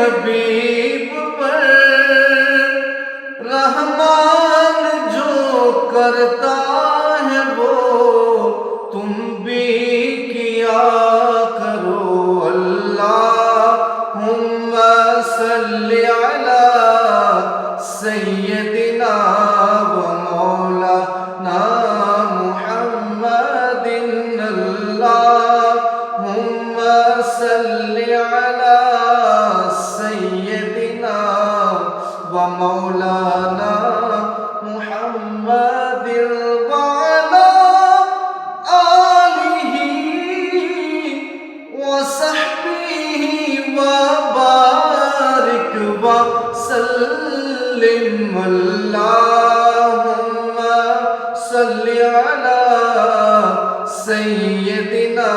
हबीब पर रहमान जो करता है वो तुम भी किया करो। अल्लाहुम्मा सल्ली अला सय्यदिना व मौलाना मुहम्मदिन। अल्लाहुम्मा सल्ली अला सय्यदिना व मौलाना मुहम्मदिन व अला आलिहि व सहबिहि व बारिक व सल्लिम। अल्लाहुम्मा सल्ली अला सय्यदिना